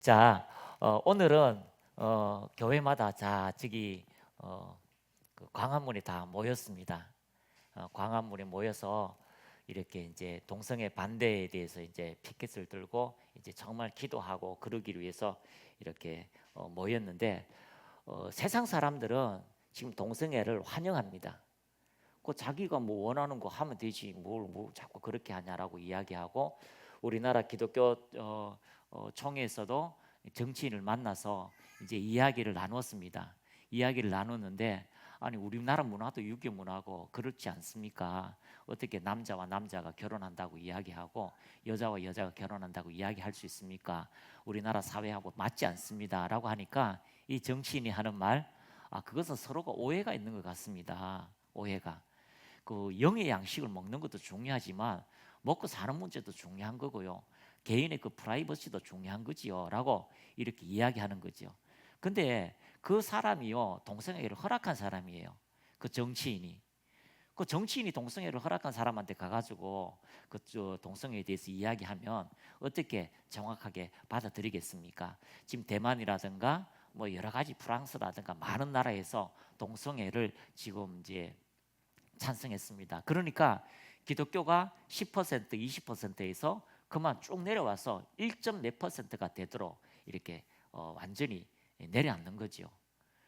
자, 오늘은 교회마다 그 광화문에 다 모였습니다. 광화문에 모여서 이렇게 이제 동성애 반대에 대해서 이제 피켓을 들고 이제 정말 기도하고 그러기 위해서 이렇게 모였는데, 세상 사람들은 지금 동성애를 환영합니다. 그 자기가 뭐 원하는 거 하면 되지 뭘 뭐 자꾸 그렇게 하냐라고 이야기하고, 우리나라 기독교 총회에서도 정치인을 만나서 이제 이야기를 나눴습니다. 이야기를 나눴는데, 아니 우리나라 문화도 유교 문화고 그렇지 않습니까? 어떻게 남자와 남자가 결혼한다고 이야기하고 여자와 여자가 결혼한다고 이야기할 수 있습니까? 우리나라 사회하고 맞지 않습니다라고 하니까, 이 정치인이 하는 말, 그것은 서로가 오해가 있는 것 같습니다. 오해가. 그 영의 양식을 먹는 것도 중요하지만 먹고 사는 문제도 중요한 거고요. 개인의 그 프라이버시도 중요한 거지요라고 이렇게 이야기하는 거죠. 근데 그 사람이요, 동성애를 허락한 사람이에요. 그 정치인이. 그 정치인이 동성애를 허락한 사람한테 가가지고 동성애에 대해서 이야기하면 어떻게 정확하게 받아들이겠습니까? 지금 대만이라든가 뭐 여러 가지 프랑스라든가 많은 나라에서 동성애를 지금 이제 찬성했습니다. 그러니까 기독교가 10% 20%에서 그만 쭉 내려와서 1점 몇 퍼센트가 되도록 이렇게 완전히 내려앉는 거죠.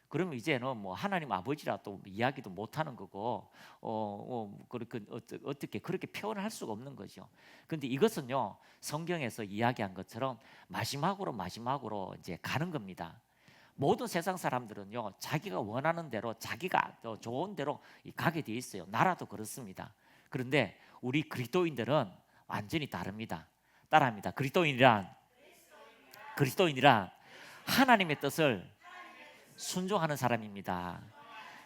그러면 이제는 뭐 하나님 아버지라 또 이야기도 못 하는 거고, 그렇게 어떻게 그렇게 표현할 수가 없는 거죠. 근데 이것은요, 성경에서 이야기한 것처럼 마지막으로 이제 가는 겁니다. 모든 세상 사람들은요, 자기가 원하는 대로, 자기가 더 좋은 대로 가게 돼 있어요. 나라도 그렇습니다. 그런데 우리 그리스도인들은 완전히 다릅니다. 따라합니다. 그리스도인이란 하나님의 뜻을 순종하는 사람입니다.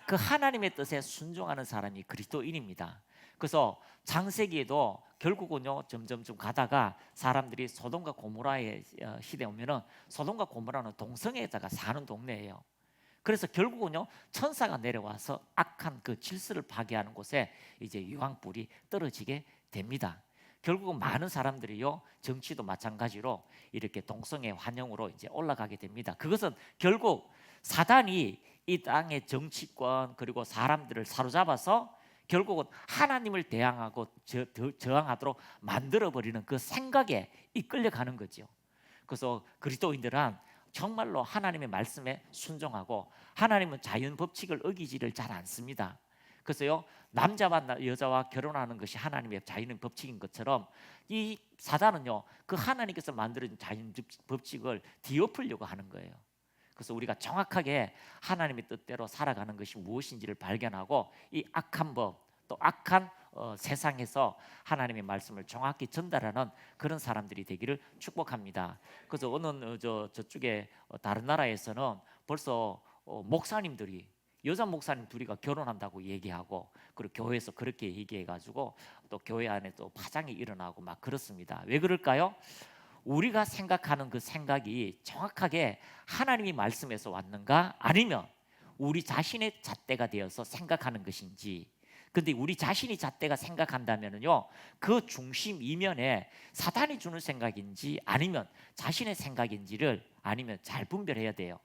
그 하나님의 뜻에 순종하는 사람이 그리스도인입니다. 그래서 창세기에도 결국은요, 점점점 가다가 사람들이 소돔과 고모라의 시대에 오면은, 소돔과 고모라는 동성애자가 사는 동네예요. 그래서 결국은요, 천사가 내려와서 악한 그 질서를 파괴하는 곳에 이제 유황불이 떨어지게 됩니다. 결국은 많은 사람들이요, 정치도 마찬가지로 이렇게 동성애 환영으로 이제 올라가게 됩니다. 그것은 결국 사단이 이 땅의 정치권 그리고 사람들을 사로잡아서 결국은 하나님을 대항하고 저항하도록 만들어버리는 그 생각에 이끌려가는 거죠. 그래서 그리스도인들은 정말로 하나님의 말씀에 순종하고, 하나님은 자연 법칙을 어기지를 잘 않습니다. 그래서요, 남자와 여자와 결혼하는 것이 하나님의 자연 법칙인 것처럼, 이 사단은요, 그 하나님께서 만들어진 자연 법칙을 뒤엎으려고 하는 거예요. 그래서 우리가 정확하게 하나님의 뜻대로 살아가는 것이 무엇인지를 발견하고, 이 악한 법, 또 악한 세상에서 하나님의 말씀을 정확히 전달하는 그런 사람들이 되기를 축복합니다. 그래서 어느 저쪽에 다른 나라에서는 벌써 목사님들이, 여자 목사님 둘이가 결혼한다고 얘기하고, 그리고 교회에서 그렇게 얘기해가지고 또 교회 안에 또 파장이 일어나고 막 그렇습니다. 왜 그럴까요? 우리가 생각하는 그 생각이 정확하게 하나님이 말씀에서 왔는가, 아니면 우리 자신의 잣대가 되어서 생각하는 것인지. 근데 우리 자신이 잣대가 생각한다면요, 그 중심 이면에 사단이 주는 생각인지 아니면 자신의 생각인지를 아니면 잘 분별해야 돼요.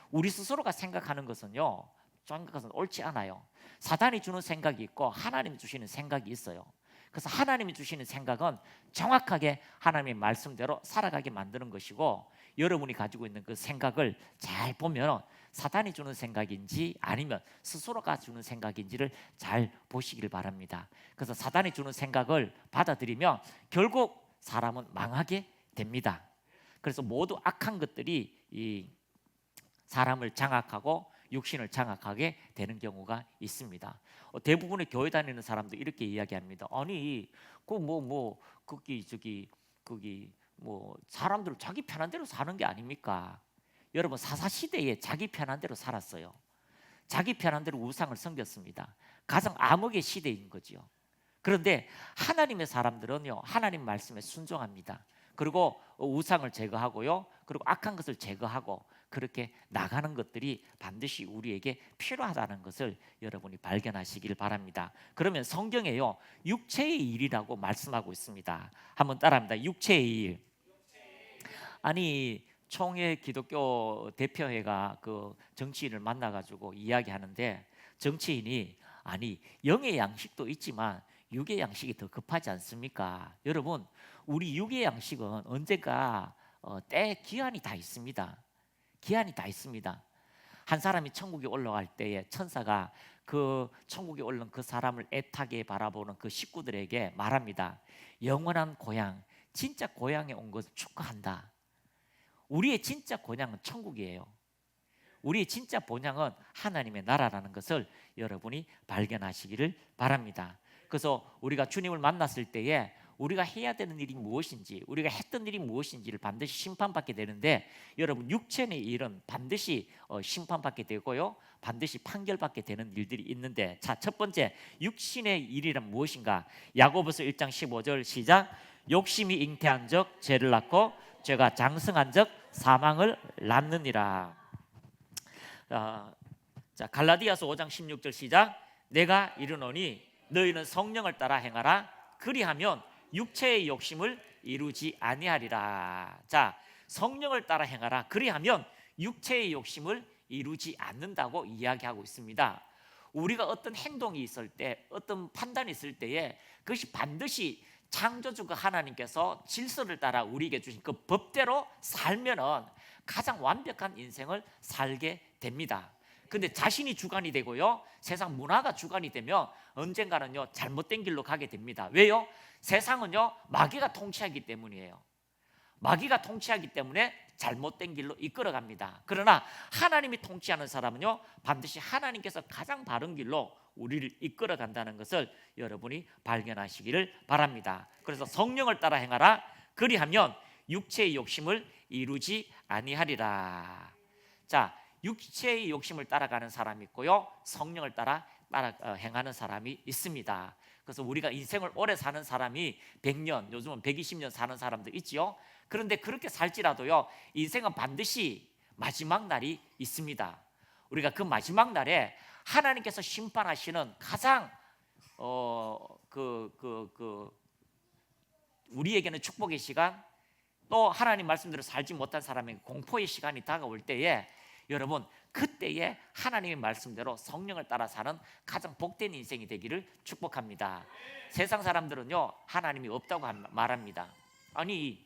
우리 스스로가 생각하는 것은요, 생각은 옳지 않아요. 사단이 주는 생각이 있고 하나님이 주시는 생각이 있어요. 그래서 하나님이 주시는 생각은 정확하게 하나님의 말씀대로 살아가게 만드는 것이고, 여러분이 가지고 있는 그 생각을 잘 보면 사단이 주는 생각인지 아니면 스스로가 주는 생각인지를 잘 보시길 바랍니다. 그래서 사단이 주는 생각을 받아들이면 결국 사람은 망하게 됩니다. 그래서 모두 악한 것들이 이 사람을 장악하고 육신을 장악하게 되는 경우가 있습니다. 대부분의 교회 다니는 사람도 이렇게 이야기합니다. 아니, 거기 뭐 사람들 자기 편한 대로 사는 게 아닙니까? 여러분, 사사 시대에 자기 편한 대로 살았어요. 자기 편한 대로 우상을 섬겼습니다. 가장 암흑의 시대인 거지요. 그런데 하나님의 사람들은요, 하나님 말씀에 순종합니다. 그리고 우상을 제거하고요, 그리고 악한 것을 제거하고 그렇게 나가는 것들이 반드시 우리에게 필요하다는 것을 여러분이 발견하시길 바랍니다. 그러면 성경에요, 육체의 일이라고 말씀하고 있습니다. 한번 따라합니다. 육체의 일. 아니, 총회 기독교 대표회가 그 정치인을 만나가지고 이야기하는데, 정치인이 아니 영의 양식도 있지만 육의 양식이 더 급하지 않습니까? 여러분, 우리 육의 양식은 언젠가 때 기한이 다 있습니다. 기한이 다 있습니다. 한 사람이 천국에 올라갈 때에 천사가 그 천국에 올른 그 사람을 애타게 바라보는 그 식구들에게 말합니다. 영원한 고향, 진짜 고향에 온 것을 축하한다. 우리의 진짜 고향은 천국이에요. 우리의 진짜 본향은 하나님의 나라라는 것을 여러분이 발견하시기를 바랍니다. 그래서 우리가 주님을 만났을 때에 우리가 해야 되는 일이 무엇인지, 우리가 했던 일이 무엇인지를 반드시 심판받게 되는데, 여러분 육체의 일은 반드시 심판받게 되고요, 반드시 판결받게 되는 일들이 있는데, 자, 첫 번째 육신의 일이란 무엇인가? 야고보서 1장 15절 시작. 욕심이 잉태한 적 죄를 낳고 죄가 장성한 적 사망을 낳느니라. 자, 갈라디아서 5장 16절 시작. 내가 이르노니 너희는 성령을 따라 행하라. 그리하면 육체의 욕심을 이루지 아니하리라. 자, 성령을 따라 행하라. 그리하면 육체의 욕심을 이루지 않는다고 이야기하고 있습니다. 우리가 어떤 행동이 있을 때, 어떤 판단이 있을 때에 그것이 반드시 창조주가 하나님께서 질서를 따라 우리에게 주신 그 법대로 살면은 가장 완벽한 인생을 살게 됩니다. 근데 자신이 주관이 되고요, 세상 문화가 주관이 되면 언젠가는요 잘못된 길로 가게 됩니다. 왜요? 세상은요 마귀가 통치하기 때문이에요. 마귀가 통치하기 때문에 잘못된 길로 이끌어갑니다. 그러나 하나님이 통치하는 사람은요 반드시 하나님께서 가장 바른 길로 우리를 이끌어간다는 것을 여러분이 발견하시기를 바랍니다. 그래서 성령을 따라 행하라. 그리하면 육체의 욕심을 이루지 아니하리라. 자, 육체의 욕심을 따라가는 사람이 있고요, 성령을 따라 행하는 사람이 있습니다. 그래서 우리가 인생을 오래 사는 사람이 100년, 요즘은 120년 사는 사람도 있지요. 그런데 그렇게 살지라도요 인생은 반드시 마지막 날이 있습니다. 우리가 그 마지막 날에 하나님께서 심판하시는 가장 우리에게는 축복의 시간, 또 하나님 말씀대로 살지 못한 사람에게 공포의 시간이 다가올 때에, 여러분 그때에 하나님의 말씀대로 성령을 따라 사는 가장 복된 인생이 되기를 축복합니다. 세상 사람들은요 하나님이 없다고 말합니다. 아니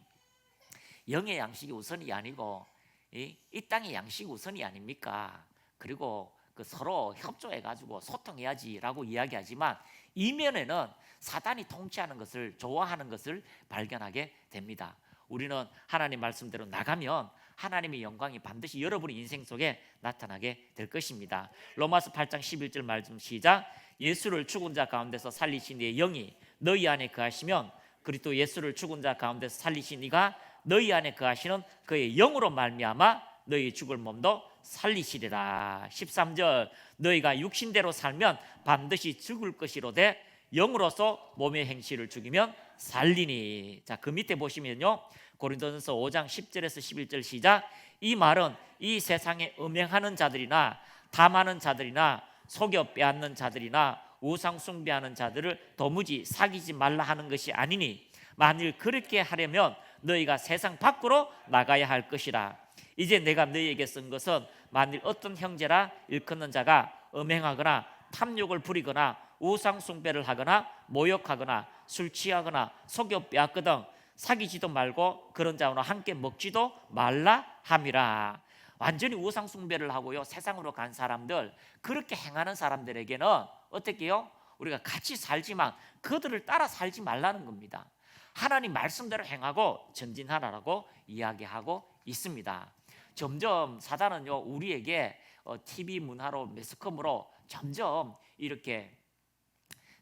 영의 양식이 우선이 아니고 이 땅의 양식이 우선이 아닙니까? 그리고 서로 협조해가지고 소통해야지라고 이야기하지만 이면에는 사단이 통치하는 것을, 좋아하는 것을 발견하게 됩니다. 우리는 하나님 말씀대로 나가면 하나님의 영광이 반드시 여러분의 인생 속에 나타나게 될 것입니다. 로마서 8장 11절 말씀 시작. 예수를 죽은 자 가운데서 살리신 이의 영이 너희 안에 거하시면 그리스도 예수를 죽은 자 가운데서 살리신 이가 너희 안에 거하시는 그의 영으로 말미암아 너희 죽을 몸도 살리시리라. 13절 너희가 육신대로 살면 반드시 죽을 것이로되 영으로서 몸의 행실을 죽이면 살리니. 자, 그 밑에 보시면요 고린도전서 5장 10절에서 11절 시작. 이 말은 이 세상에 음행하는 자들이나 탐하는 자들이나 속여 빼앗는 자들이나 우상 숭배하는 자들을 도무지 사귀지 말라 하는 것이 아니니 만일 그렇게 하려면 너희가 세상 밖으로 나가야 할 것이라. 이제 내가 너희에게 쓴 것은 만일 어떤 형제라 일컫는 자가 음행하거나 탐욕을 부리거나 우상 숭배를 하거나 모욕하거나 술 취하거나 속여 빼앗거든 사귀지도 말고 그런 자와 함께 먹지도 말라 함이라. 완전히 우상 숭배를 하고요 세상으로 간 사람들, 그렇게 행하는 사람들에게는 어떻게 해요? 우리가 같이 살지만 그들을 따라 살지 말라는 겁니다. 하나님 말씀대로 행하고 전진하라고 이야기하고 있습니다. 점점 사단은요 우리에게 TV 문화로, 매스컴으로 점점 이렇게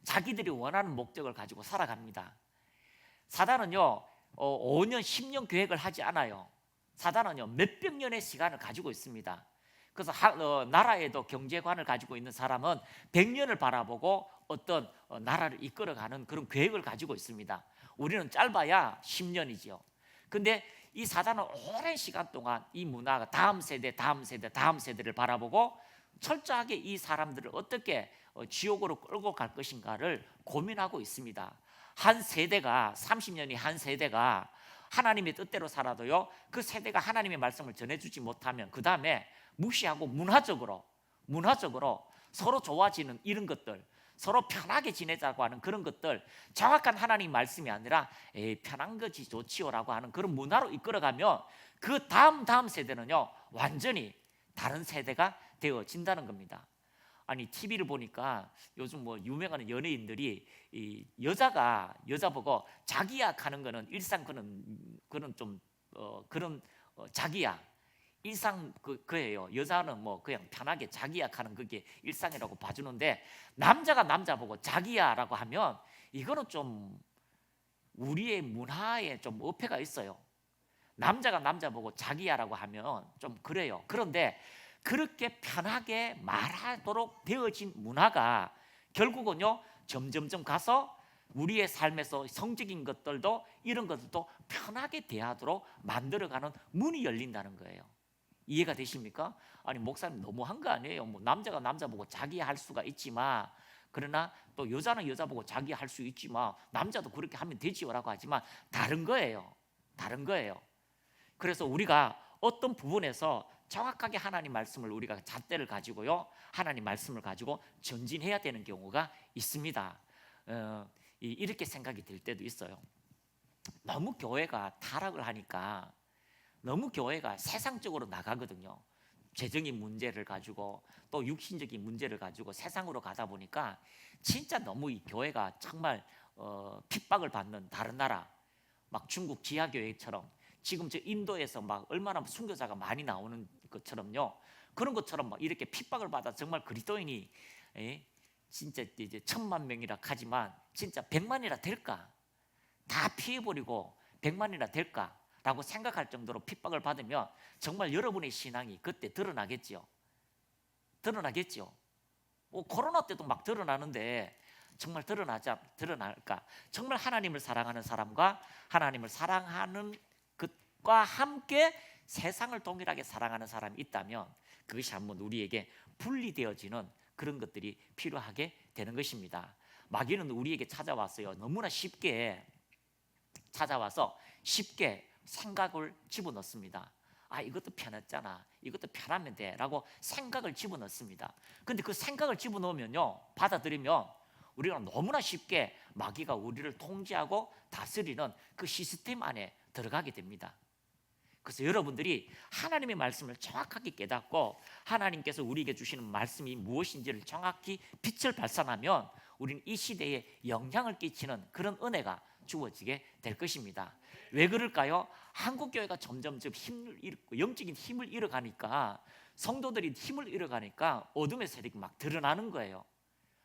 자기들이 원하는 목적을 가지고 살아갑니다. 사단은요 5년 10년 계획을 하지 않아요. 사단은요 몇백 년의 시간을 가지고 있습니다. 그래서 나라에도 경제관을 가지고 있는 사람은 100년을 바라보고 어떤 나라를 이끌어가는 그런 계획을 가지고 있습니다. 우리는 짧아야 10년이죠. 근데 이 사단은 오랜 시간 동안 이 문화가 다음 세대, 다음 세대, 다음 세대를 바라보고 철저하게 이 사람들을 어떻게 지옥으로 끌고 갈 것인가를 고민하고 있습니다. 한 세대가, 30년이 한 세대가 하나님의 뜻대로 살아도요, 그 세대가 하나님의 말씀을 전해주지 못하면 그 다음에 무시하고 문화적으로 서로 좋아지는 이런 것들, 서로 편하게 지내자고 하는 그런 것들, 정확한 하나님 말씀이 아니라 편한 것이 좋지요라고 하는 그런 문화로 이끌어가면 그 다음 세대는요 완전히 다른 세대가 되어진다는 겁니다. 아니 TV를 보니까 요즘 뭐 유명한 연예인들이 이 여자 보고 자기야 하는 거는 일상 그런 좀 그런 자기야 일상 그예요. 여자는 뭐 그냥 편하게 자기야 하는 그게 일상이라고 봐주는데, 남자가 남자 보고 자기야라고 하면 이거는 좀 우리의 문화에 좀 어폐가 있어요. 남자가 남자 보고 자기야라고 하면 좀 그래요. 그런데 그렇게 편하게 말하도록 되어진 문화가 결국은요 점점점 가서 우리의 삶에서 성적인 것들도 이런 것들도 편하게 대하도록 만들어가는 문이 열린다는 거예요. 이해가 되십니까? 아니 목사님 너무한 거 아니에요? 뭐 남자가 남자 보고 자기 할 수가 있지만, 그러나 또 여자는 여자 보고 자기 할 수 있지만 남자도 그렇게 하면 되지요라고 하지만 다른 거예요. 다른 거예요. 그래서 우리가 어떤 부분에서 정확하게 하나님 말씀을 우리가 잣대를 가지고요 하나님 말씀을 가지고 전진해야 되는 경우가 있습니다. 이렇게 생각이 들 때도 있어요. 너무 교회가 타락을 하니까 너무 교회가 세상적으로 나가거든요. 재정의 문제를 가지고 또 육신적인 문제를 가지고 세상으로 가다 보니까 진짜 너무 이 교회가 정말 핍박을 받는, 다른 나라 막 중국 지하교회처럼 지금 저 인도에서 막 얼마나 순교자가 많이 나오는 것처럼요, 그런 것처럼 막 이렇게 핍박을 받아 정말 그리스도인이 진짜 이제 10,000,000명이라 하지만 진짜 100만이라 될까? 다 피해버리고 100만이나 될까라고 생각할 정도로 핍박을 받으면 정말 여러분의 신앙이 그때 드러나겠죠. 코로나 때도 막 드러나는데 정말 드러날까? 정말 하나님을 사랑하는 사람과 하나님을 사랑하는 것과 함께 세상을 동일하게 사랑하는 사람이 있다면 그것이 한번 우리에게 분리되어지는 그런 것들이 필요하게 되는 것입니다. 마귀는 우리에게 찾아왔어요. 너무나 쉽게 찾아와서 쉽게 생각을 집어넣습니다. 아 이것도 편했잖아, 이것도 편하면 돼 라고 생각을 집어넣습니다. 근데 그 생각을 집어넣으면요, 받아들이면 우리가 너무나 쉽게 마귀가 우리를 통제하고 다스리는 그 시스템 안에 들어가게 됩니다. 그래서 여러분들이 하나님의 말씀을 정확하게 깨닫고 하나님께서 우리에게 주시는 말씀이 무엇인지를 정확히 빛을 발산하면 우리는 이 시대에 영향을 끼치는 그런 은혜가 주어지게 될 것입니다. 왜 그럴까요? 한국교회가 점점점 힘을 잃고 영적인 힘을 잃어가니까, 성도들이 힘을 잃어가니까 어둠의 세력이 막 드러나는 거예요.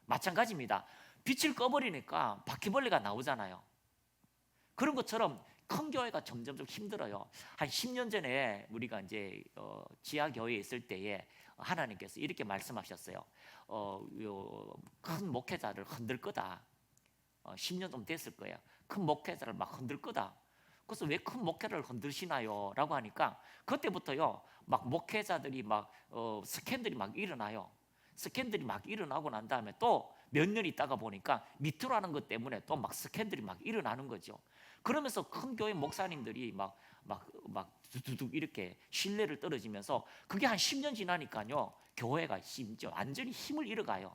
마찬가지입니다. 빛을 꺼버리니까 바퀴벌레가 나오잖아요. 그런 것처럼 큰 교회가 점점점 힘들어요. 한 10년 전에 우리가 이제 지하 교회에 있을 때에 하나님께서 이렇게 말씀하셨어요. 큰 목회자를 흔들 거다. 10년 좀 됐을 거예요. 큰 목회자를 막 흔들 거다. 그래서 왜 큰 목회를 흔드시나요? 라고 하니까 그때부터요 막 목회자들이 막 스캔들이 막 일어나요. 스캔들이 막 일어나고 난 다음에 또 몇 년 있다가 보니까 밑으로 하는 것 때문에 또 막 스캔들이 막 일어나는 거죠. 그러면서 큰 교회 목사님들이 막 두두둑 이렇게 신뢰를 떨어지면서 그게 한 10년 지나니까요 교회가 심지어 완전히 힘을 잃어가요.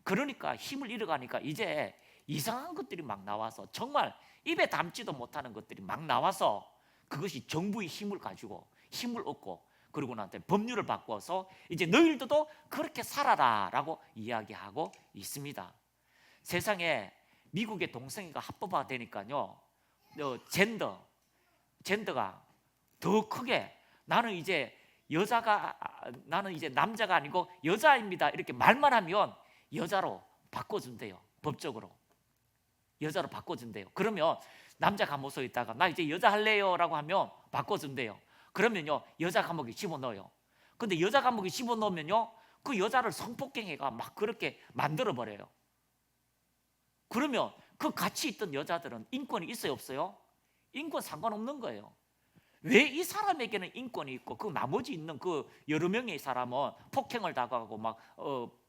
그러니까 힘을 잃어가니까 이제 이상한 것들이 막 나와서 정말 입에 담지도 못하는 것들이 막 나와서 그것이 정부의 힘을 가지고 힘을 얻고, 그리고 나한테 법률을 바꿔서 이제 너희들도 그렇게 살아라라고 이야기하고 있습니다. 세상에 미국의 동성애가 합법화 되니까요 젠더가 더 크게 나는 이제 남자가 아니고 여자입니다 이렇게 말만 하면 여자로 바꿔준대요. 법적으로 여자로 바꿔준대요. 그러면 남자 감옥에 있다가 나 이제 여자 할래요 라고 하면 바꿔준대요. 그러면요 여자 감옥에 집어넣어요. 근데 여자 감옥에 집어넣으면요 그 여자를 성폭행해가 막 그렇게 만들어버려요. 그러면 그 같이 있던 여자들은 인권이 있어요 없어요? 인권 상관없는 거예요. 왜 이 사람에게는 인권이 있고 그 나머지 있는 그 여러 명의 사람은 폭행을 당하고 막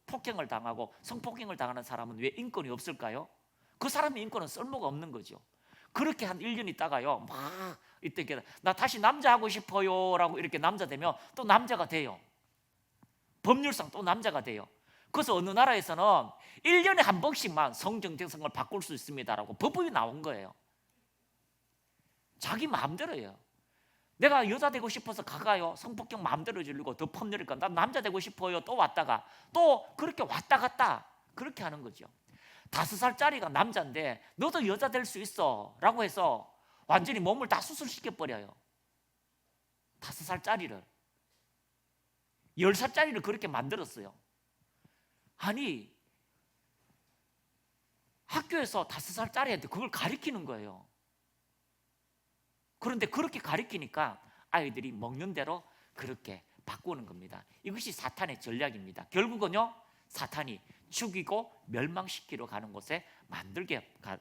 폭행을 당하고 성폭행을 당하는 사람은 왜 인권이 없을까요? 그 사람의 인권은 쓸모가 없는 거죠. 그렇게 한 1년 있다가요, 막 이때 나 다시 남자 하고 싶어요 라고 이렇게 남자 되면 또 남자가 돼요. 법률상 또 남자가 돼요. 그래서 어느 나라에서는 1년에 한 번씩만 성정체성을 바꿀 수 있습니다라고 법이 나온 거예요. 자기 마음대로예요. 내가 여자 되고 싶어서 가가요, 성폭행 마음대로 지르고 더 펌내니까 난 남자 되고 싶어요, 또 왔다가 또 그렇게 왔다 갔다 그렇게 하는 거죠. 5살짜리가 남자인데 너도 여자 될 수 있어 라고 해서 완전히 몸을 다 수술시켜버려요. 5살짜리를 10살짜리를 그렇게 만들었어요. 아니, 학교에서 5살짜리한테 그걸 가르치는 거예요. 그런데 그렇게 가르치니까 아이들이 먹는 대로 그렇게 바꾸는 겁니다. 이것이 사탄의 전략입니다. 결국은요, 사탄이 죽이고 멸망시키러 가는 곳에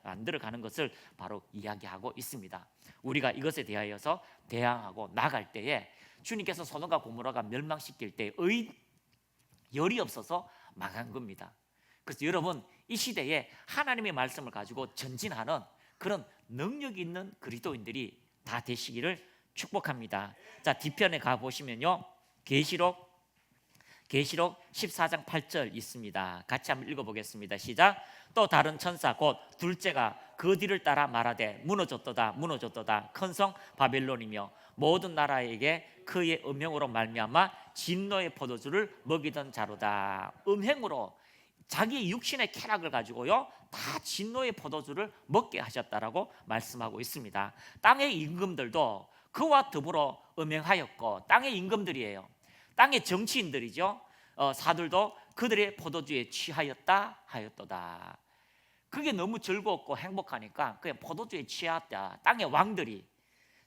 만들어가는 것을 바로 이야기하고 있습니다. 우리가 이것에 대하여서 대항하고 나갈 때에 주님께서 소돔과 고모라가 멸망시킬 때 열이 없어서 망한 겁니다. 그래서 여러분, 이 시대에 하나님의 말씀을 가지고 전진하는 그런 능력 있는 그리스도인들이 다 되시기를 축복합니다. 자, 뒤편에 가보시면요, 계시록 14장 8절 있습니다. 같이 한번 읽어보겠습니다. 시작. 또 다른 천사 곧 둘째가 그 뒤를 따라 말하되 무너졌도다 무너졌도다 큰 성 바벨론이며 모든 나라에게 그의 음행으로 말미암아 진노의 포도주를 먹이던 자로다. 음행으로 자기 육신의 쾌락을 가지고요, 다 진노의 포도주를 먹게 하셨다라고 말씀하고 있습니다. 땅의 임금들도 그와 더불어 음행하였고, 땅의 임금들이에요. 땅의 정치인들이죠. 사들도 그들의 포도주에 취하였다 하였도다. 그게 너무 즐겁고 행복하니까 그냥 포도주에 취하였다. 땅의 왕들이.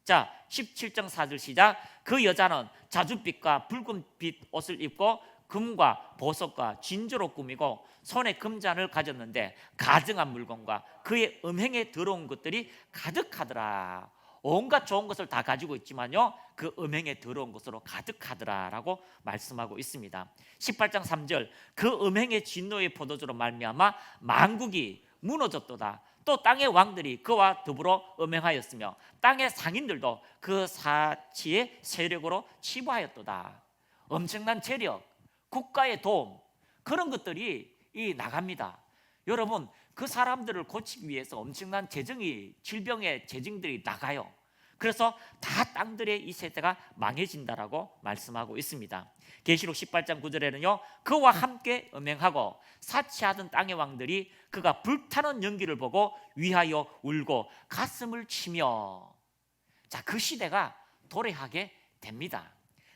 자, 17장 4절 시작. 그 여자는 자줏빛과 붉은빛 옷을 입고 금과 보석과 진주로 꾸미고 손에 금잔을 가졌는데 가증한 물건과 그의 음행에 더러운 것들이 가득하더라. 온갖 좋은 것을 다 가지고 있지만요, 그 음행에 더러운 것으로 가득하더라라고 말씀하고 있습니다. 18장 3절. 그 음행의 진노의 포도주로 말미암아 만국이 무너졌도다. 또 땅의 왕들이 그와 더불어 음행하였으며 땅의 상인들도 그 사치의 세력으로 치부하였도다. 엄청난 재력, 국가의 도움, 그런 것들이 나갑니다. 여러분, 그 사람들을 고치기 위해서 엄청난 질병의 재정들이 나가요. 그래서 다 땅들의 이 세대가 망해진다라고 말씀하고 있습니다. 계시록 18장 9절에는요, 그와 함께 음행하고 사치하던 땅의 왕들이 그가 불타는 연기를 보고 위하여 울고 가슴을 치며. 자, 그 시대가 도래하게 됩니다.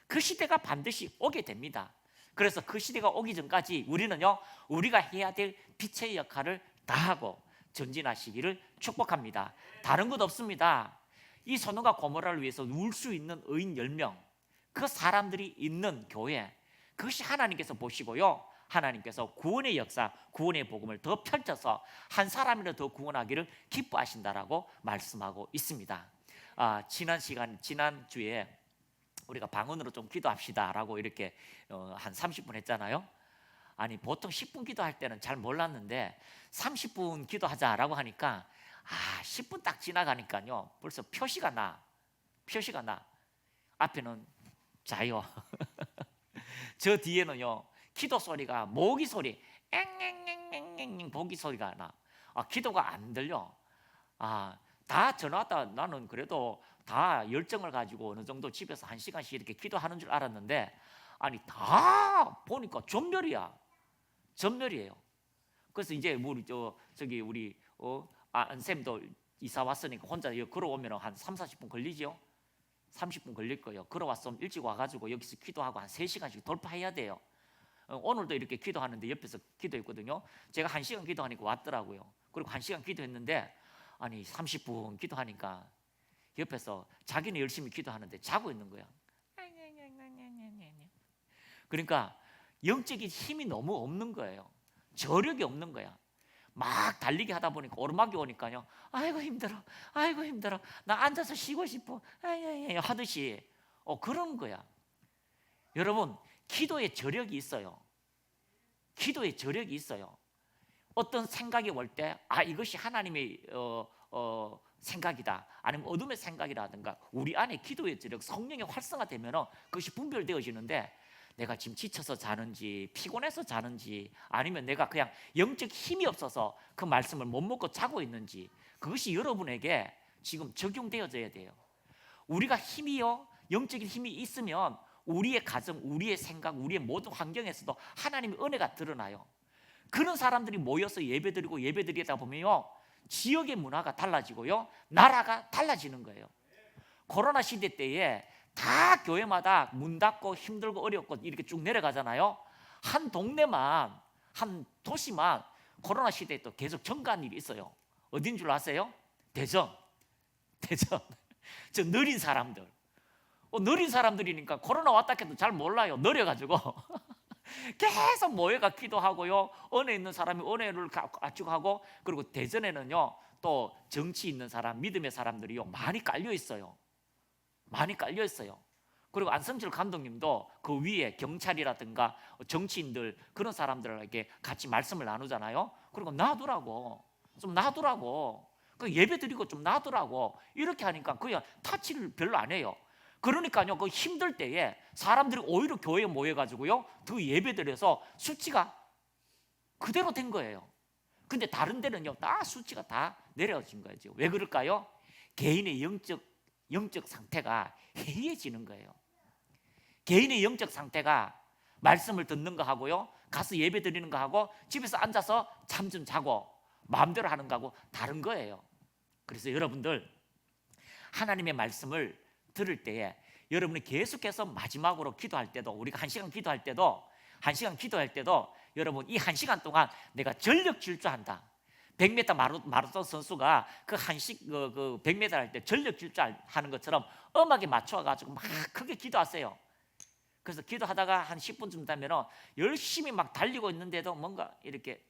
그 시대가 반드시 오게 됩니다. 그래서 그 시대가 오기 전까지 우리는요, 우리가 해야 될 빛의 역할을 다하고 전진하시기를 축복합니다. 다른 것 없습니다. 이 소돔과 고모라를 위해서 울 수 있는 의인 10명, 그 사람들이 있는 교회, 그것이 하나님께서 보시고요, 하나님께서 구원의 역사, 구원의 복음을 더 펼쳐서 한 사람이라도 더 구원하기를 기뻐하신다라고 말씀하고 있습니다. 지난주에 우리가 방언으로 좀 기도합시다라고 이렇게 한 30분 했잖아요. 아니, 보통 10분 기도할 때는 잘 몰랐는데 30분 기도하자라고 하니까 10분 딱 지나가니까요, 벌써 표시가 나. 앞에는 자요. 저 뒤에는요, 기도 소리가, 모기 소리, 앵앵앵앵앵 모기 소리가 나. 기도가 안 들려. 다 전화 왔다. 나는 그래도 다 열정을 가지고 어느 정도 집에서 1시간씩 이렇게 기도하는 줄 알았는데, 아니, 다 보니까 전멸이에요. 그래서 이제 우리 안쌤도 이사 왔으니까 혼자 여기 걸어오면 한 30-40분 걸리죠. 30분 걸릴 거예요. 걸어왔으면 일찍 와가지고 여기서 기도하고 한 3시간씩 돌파해야 돼요. 오늘도 이렇게 기도하는데 옆에서 기도했거든요. 제가 1시간 기도하니까 왔더라고요. 그리고 1시간 기도했는데, 아니 30분 기도하니까 옆에서 자기는 열심히 기도하는데 자고 있는 거야. 그러니까 영적인 힘이 너무 없는 거예요. 저력이 없는 거야. 막 달리기 하다 보니까 오르막이 오니까요, 아이고 힘들어, 나 앉아서 쉬고 싶어 하듯이 그런 거야. 여러분, 기도의 저력이 있어요. 어떤 생각이 올 때 이것이 하나님의 생각이다, 아니면 어둠의 생각이라든가 우리 안에 기도의 저력, 성령의 활성화되면 그것이 분별되어지는데, 내가 지금 지쳐서 자는지 피곤해서 자는지 아니면 내가 그냥 영적 힘이 없어서 그 말씀을 못 먹고 자고 있는지, 그것이 여러분에게 지금 적용되어져야 돼요. 우리가 힘이요, 영적인 힘이 있으면 우리의 가정, 우리의 생각, 우리의 모든 환경에서도 하나님의 은혜가 드러나요. 그런 사람들이 모여서 예배드리고 예배드리다 보면요, 지역의 문화가 달라지고요, 나라가 달라지는 거예요. 코로나 시대 때에 다 교회마다 문 닫고 힘들고 어렵고 이렇게 쭉 내려가잖아요. 한 동네만, 한 도시만 코로나 시대에 또 계속 증가한 일이 있어요. 어딘 줄 아세요? 대전. 저 느린 사람들, 느린 사람들이니까 코로나 왔다 해도 잘 몰라요. 느려가지고 계속 모여가 기도하고요, 은혜 있는 사람이 은혜를 가지고, 그리고 대전에는요 또 정치 있는 사람, 믿음의 사람들이요 많이 깔려 있어요. 그리고 안성철 감독님도 그 위에 경찰이라든가 정치인들, 그런 사람들에게 같이 말씀을 나누잖아요. 그리고 좀 놔두라고, 그 예배 드리고 좀 놔두라고, 이렇게 하니까 그냥 타치를 별로 안 해요. 그러니까요, 그 힘들 때에 사람들이 오히려 교회에 모여가지고요 더 예배 드려서 수치가 그대로 된 거예요. 근데 다른 데는요 다 수치가 다 내려진 거죠. 왜 그럴까요? 개인의 영적 상태가 해이해지는 거예요. 개인의 영적 상태가 말씀을 듣는 거 하고요, 가서 예배 드리는 거 하고, 집에서 앉아서 잠 좀 자고 마음대로 하는 거하고 다른 거예요. 그래서 여러분들, 하나님의 말씀을 들을 때에 여러분이 계속해서 마지막으로 기도할 때도, 우리가 1시간 기도할 때도 여러분, 이 1시간 동안 내가 전력 질주한다. 100m 마라톤 선수가 그 100m 할 때 전력 질주하는 것처럼 음악에 맞춰가지고 막 크게 기도하세요. 그래서 기도하다가 한 10분쯤 되면 열심히 막 달리고 있는데도 뭔가 이렇게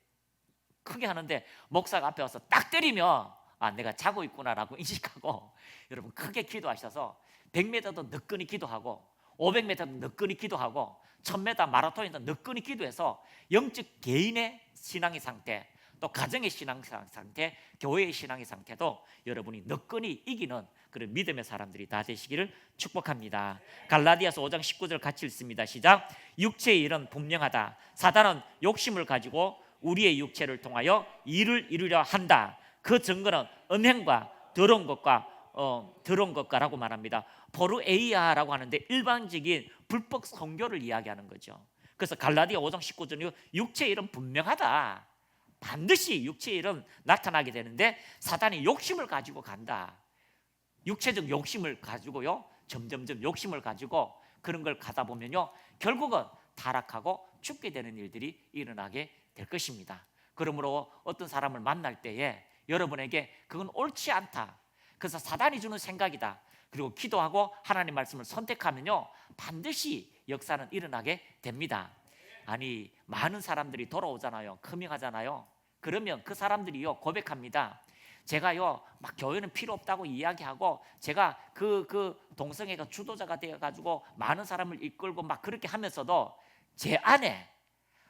크게 하는데, 목사가 앞에 와서 딱 때리면 내가 자고 있구나라고 인식하고, 여러분 크게 기도하셔서 100m도 너끈히 기도하고, 500m도 너끈히 기도하고, 1000m 마라톤에도 너끈히 기도해서 영적 개인의 신앙의 상태, 또 가정의 신앙 상태, 교회의 신앙의 상태도 여러분이 너끈히 이기는 그런 믿음의 사람들이 다 되시기를 축복합니다. 갈라디아서 5장 19절 같이 읽습니다. 시작. 육체의 일은 분명하다. 사단은 욕심을 가지고 우리의 육체를 통하여 일을 이루려 한다. 그 증거는 음행과 더러운 것과라고 말합니다. 포르에이아라고 하는데 일반적인 불법 선교를 이야기하는 거죠. 그래서 갈라디아 5장 19절은 육체의 일은 분명하다. 반드시 육체의 일은 나타나게 되는데, 사단이 욕심을 가지고 간다. 육체적 욕심을 가지고요, 점점점 욕심을 가지고 그런 걸 가다 보면요, 결국은 타락하고 죽게 되는 일들이 일어나게 될 것입니다. 그러므로 어떤 사람을 만날 때에 여러분에게 그건 옳지 않다, 그래서 사단이 주는 생각이다, 그리고 기도하고 하나님 말씀을 선택하면요 반드시 역사는 일어나게 됩니다. 아니, 많은 사람들이 돌아오잖아요. 커밍하잖아요. 그러면 그 사람들이요 고백합니다. 제가요 막 교회는 필요 없다고 이야기하고, 제가 그 동성애가 주도자가 되어가지고 많은 사람을 이끌고 막 그렇게 하면서도 제 안에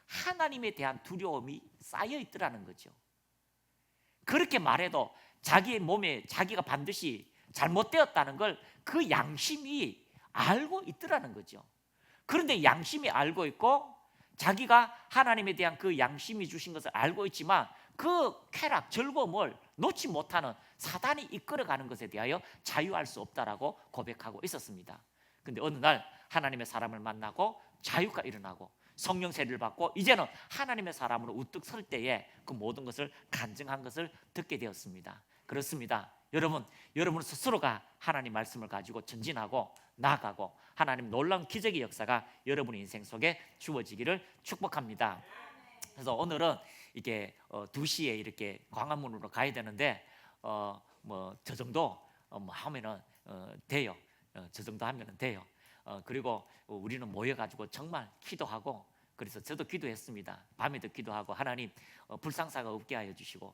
하나님에 대한 두려움이 쌓여 있더라는 거죠. 그렇게 말해도 자기의 몸에 자기가 반드시 잘못되었다는 걸 그 양심이 알고 있더라는 거죠. 그런데 양심이 알고 있고, 자기가 하나님에 대한 그 양심이 주신 것을 알고 있지만 그 쾌락, 즐거움을 놓지 못하는 사단이 이끌어가는 것에 대하여 자유할 수 없다라고 고백하고 있었습니다. 그런데 어느 날 하나님의 사람을 만나고 자유가 일어나고 성령 세례를 받고 이제는 하나님의 사람으로 우뚝 설 때에 그 모든 것을 간증한 것을 듣게 되었습니다. 그렇습니다. 여러분 스스로가 하나님 말씀을 가지고 전진하고 나아가고 하나님 놀라운 기적의 역사가 여러분의 인생 속에 주어지기를 축복합니다. 그래서 오늘은 이게 2시에 이렇게 광화문으로 가야 되는데 뭐 저 정도 하면은 돼요. 저 정도 하면은 돼요. 그리고 우리는 모여가지고 정말 기도하고, 그래서 저도 기도했습니다. 밤에도 기도하고, 하나님 불상사가 없게 하여 주시고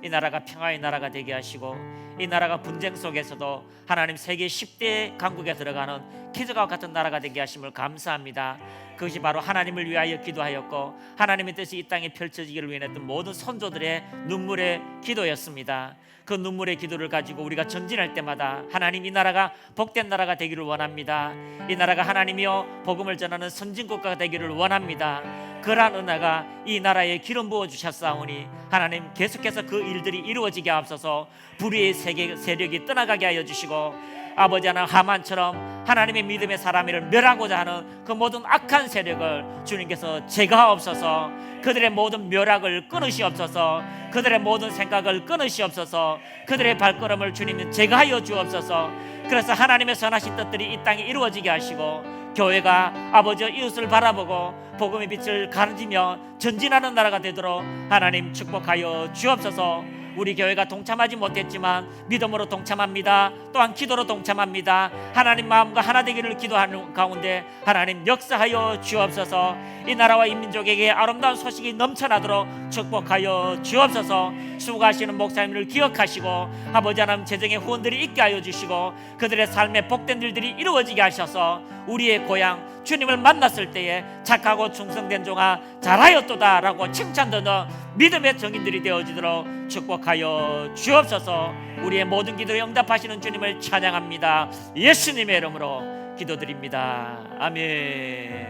이 나라가 평화의 나라가 되게 하시고 이 나라가 분쟁 속에서도 하나님 세계 10대 강국에 들어가는 기적과 같은 나라가 되게 하심을 감사합니다. 그것이 바로 하나님을 위하여 기도하였고 하나님의 뜻이 이 땅에 펼쳐지기를 위해 했던 모든 선조들의 눈물의 기도였습니다. 그 눈물의 기도를 가지고 우리가 전진할 때마다 하나님 이 나라가 복된 나라가 되기를 원합니다. 이 나라가 하나님이여 복음을 전하는 선진국가가 되기를 원합니다. 그러한 은혜가 이 나라에 기름 부어 주셨사오니 하나님 계속해서 그 일들이 이루어지게 하옵소서. 불의의 세력이 떠나가게 하여 주시고 아버지 하나님 하만처럼 하나님의 믿음의 사람을 멸하고자 하는 그 모든 악한 세력을 주님께서 제거하옵소서. 그들의 모든 멸악을 끊으시옵소서. 그들의 모든 생각을 끊으시옵소서. 그들의 발걸음을 주님 제거하여 주옵소서. 그래서 하나님의 선하신 뜻들이 이 땅에 이루어지게 하시고 교회가 아버지 이웃을 바라보고 복음의 빛을 가르치며 전진하는 나라가 되도록 하나님 축복하여 주옵소서. 우리 교회가 동참하지 못했지만 믿음으로 동참합니다. 또한 기도로 동참합니다. 하나님 마음과 하나 되기를 기도하는 가운데 하나님 역사하여 주옵소서. 이 나라와 이 민족에게 아름다운 소식이 넘쳐나도록 축복하여 주옵소서. 수고하시는 목사님을 기억하시고 아버지 하나님 재정의 후원들이 있게 하여 주시고 그들의 삶에 복된 일들이 이루어지게 하셔서 우리의 고향 주님을 만났을 때에 착하고 충성된 종아 잘하였도다 라고 칭찬받는 믿음의 정인들이 되어지도록 축복하여 주옵소서. 우리의 모든 기도에 응답하시는 주님을 찬양합니다. 예수님의 이름으로 기도드립니다. 아멘.